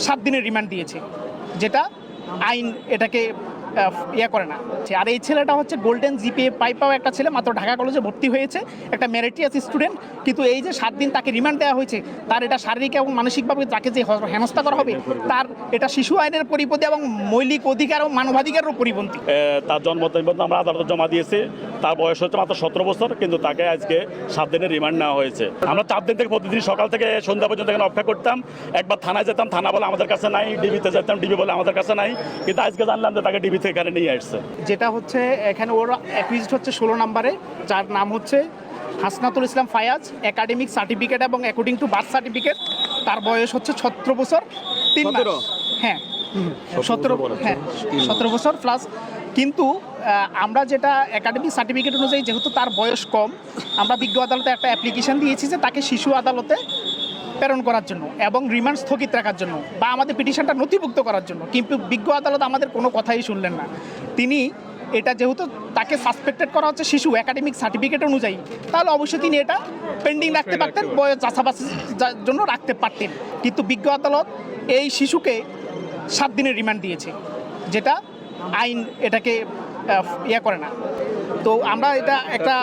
7 দিনের রিমান্ড দিয়েছে, যেটা আইন এটাকে করে না। আর এই ছেলেটা হচ্ছে গোল্ডেন জিপিএ পাই পাওয়া একটা ছেলে, মাত্র ঢাকা কলেজে ভর্তি হয়েছে, একটা মেরিটিয়াস স্টুডেন্ট। কিন্তু এই যে 7 দিন তাকে রিমান্ড দেওয়া হয়েছে, তার এটা শারীরিক এবং মানসিকভাবে তাকে যে হেনস্থা করা হবে, তার এটা শিশু আইনের পরিপন্থী এবং মৌলিক অধিকার ও মানবাধিকারেরও পরিপন্থী। তার জন্ম আমরা আদালতে জমা দিয়েছি। তার বয়স হচ্ছে মাত্র 17 বছর, কিন্তু তাকে আজকে 7 দিনের রিমান্ড নেওয়া হয়েছে। আমরা 4 দিন থেকে প্রতিদিন সকাল থেকে সন্ধ্যা পর্যন্ত এখানে অপেক্ষা করতাম। একবার থানায় যেতাম, থানা বলে আমাদের কাছে নাই, ডিবিতে যেতাম, ডিবি বলে আমাদের কাছে নাই, কিন্তু আজকে জানলাম যে তাকে ডিবি থেকে এখানে নিয়ে আসছে। যেটা হচ্ছে এখানে ওর অ্যাকুইজড হচ্ছে 16 নম্বরে, যার নাম হচ্ছে হাসনাতুল ইসলাম ফায়াজ, একাডেমিক সার্টিফিকেট এবং অ্যাকর্ডিং টু বার্থ সার্টিফিকেট তার বয়স হচ্ছে 17 বছর 3 মাস। হ্যাঁ 17 বছর প্লাস। কিন্তু আমরা যেটা একাডেমিক সার্টিফিকেট অনুযায়ী, যেহেতু তার বয়স কম, আমরা বিজ্ঞ আদালতে একটা অ্যাপ্লিকেশন দিয়েছি যে তাকে শিশু আদালতে প্রেরণ করার জন্য এবং রিমান্ড স্থগিত রাখার জন্য বা আমাদের পিটিশনটা নথিভুক্ত করার জন্য। কিন্তু বিজ্ঞ আদালত আমাদের কোনো কথাই শুনলেন না। তিনি এটা যেহেতু তাকে সাসপেক্টেড করা হচ্ছে শিশু একাডেমিক সার্টিফিকেট অনুযায়ী, তাহলে অবশ্যই তিনি এটা পেন্ডিং রাখতে পারতেন, বয়স চাষাবাসের জন্য রাখতে পারতেন। কিন্তু বিজ্ঞ আদালত এই শিশুকে 7 দিনের রিমান্ড দিয়েছে, যেটা আইন এটাকে করে না। তো আমরা এটা একটা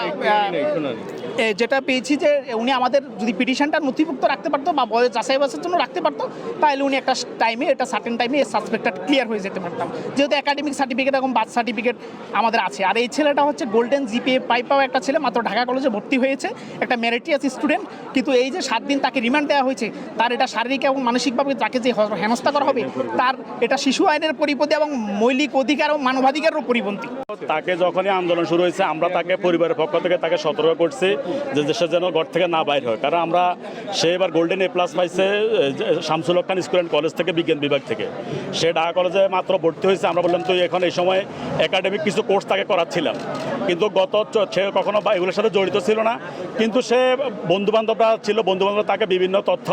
যেটা পেয়েছি যে উনি আমাদের যদি পিটিশনটা নথিভুক্ত রাখতে পারতো বা বয়স যাচাই বাছাইয়ের জন্য রাখতে পারতো, তাহলে উনি একটা টাইমে, এটা সার্টেন টাইমে সাসপেক্টটা ক্লিয়ার হয়ে যেতে পারতাম, যেহেতু একাডেমিক সার্টিফিকেট এবং বার্থ সার্টিফিকেট আমাদের আছে। আর এই ছেলেটা হচ্ছে গোল্ডেন জিপিএ পাই পাওয়া একটা ছেলে, মাত্র ঢাকা কলেজে ভর্তি হয়েছে, একটা মেরিটিয়াস স্টুডেন্ট। কিন্তু এই যে 7 দিন তাকে রিমান্ড দেওয়া হয়েছে, তার এটা শারীরিক এবং মানসিকভাবে তাকে যে হেনস্থা করা হবে, তার এটা শিশু আইনের পরিপন্থী এবং মৌলিক অধিকার ও মানবাধিকারেরও পরিপন্থী। তাকে যখনই আন্দোলন শুরু হয়েছে, আমরা তাকে পরিবারের পক্ষ থেকে তাকে সতর্ক করছি যে দেশের যেন ঘর থেকে না বাইর হয়। কারণ আমরা সে এবার গোল্ডেন এ প্লাস পাইছে শামসুল হক খান স্কুল অ্যান্ড কলেজ থেকে, বিজ্ঞান বিভাগ থেকে। সে ঢাকা কলেজে মাত্র ভর্তি হয়েছে। আমরা বললাম তুই এখন এই সময় একাডেমিক কিছু কোর্স তাকে করাচ্ছিলাম, কিন্তু সে কখনো এগুলোর সাথে জড়িত ছিল না। কিন্তু সে বন্ধুবান্ধবরা ছিল, বন্ধুবান্ধব তাকে বিভিন্ন তথ্য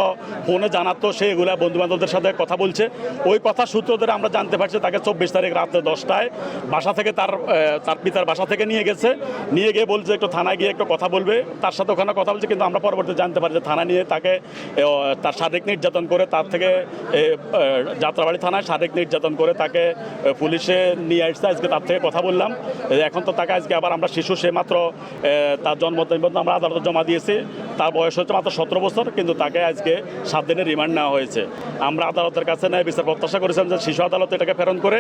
ফোনে জানাতো, সে এগুলো বন্ধুবান্ধবদের সাথে কথা বলছে। ওই কথা সূত্র ধরে আমরা জানতে পারছি তাকে 24 তারিখ রাত্রে 10টায় বাসা থেকে তার পিতার বাসা থেকে নিয়ে গেছে। নিয়ে গিয়ে বলছে একটু থানায় গিয়ে একটু কথা বলবে, তার সাথে ওখানে কথা বলছে। কিন্তু আমরা পরবর্তীতে জানতে পারি যে থানা নিয়ে তাকে তার শারীরিক নির্যাতন করে, তার থেকে যাত্রাবাড়ি থানায় শারীরিক নির্যাতন করে তাকে পুলিশে নিয়ে আসছে। আজকে তার থেকে কথা বললাম। এখন তো তাকে আজকে আবার আমরা শিশু, সে মাত্র তার জন্ম আমরা আদালতে জমা দিয়েছি। তার বয়স হচ্ছে মাত্র 17 বছর, কিন্তু তাকে আজকে 7 দিনের রিমান্ড নেওয়া হয়েছে। আমরা আদালতের কাছে ন্যায় বিচার প্রত্যাশা করেছিলাম যে শিশু আদালত এটাকে প্রেরণ করে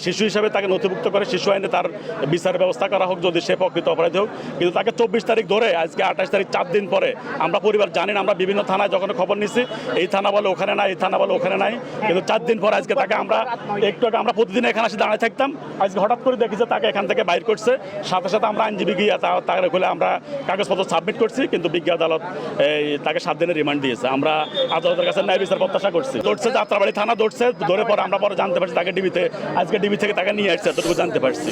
শিশু হিসাবে তাকে নথিভুক্ত করে শিশু আইনে তার বিচার ব্যবস্থা করা হোক, যদি সে প্রকৃত অপরাধী হোক। কিন্তু তাকে 24 তারিখ ধরে আজকে 28 তারিখ, 4 দিন পরে আমরা পরিবার জানি না, আমরা বিভিন্ন থানায় যখন খবর নিচ্ছি, এই থানা বলে ওখানে নাই, এই থানা বলে ওখানে নাই। কিন্তু 4 দিন পরে আজকে তাকে আমরা একটু আগে আমরা প্রতিদিন এখানে এসে দাঁড়িয়ে থাকতাম, আজকে হঠাৎ করে দেখি যে তাকে এখান থেকে বাইর করছে। সাথে সাথে আমরা আইনজীবী গিয়ে তার খুলে আমরা কাগজপত্র সাবমিট করছি, কিন্তু বিজ্ঞ আদালত তাকে 7 দিনের রিমান্ড দিয়েছে। আমরা আদালতের কাছে ন্যায় বিচার প্রত্যাশা করছি। ধরছে যাত্রাবাড়ি থানা, ধরে পরে আমরা পরে জানতে পারছি তাকে আজকে ডিবি থেকে তাকে নিয়ে আসছে, এতটুকু জানতে পারছি।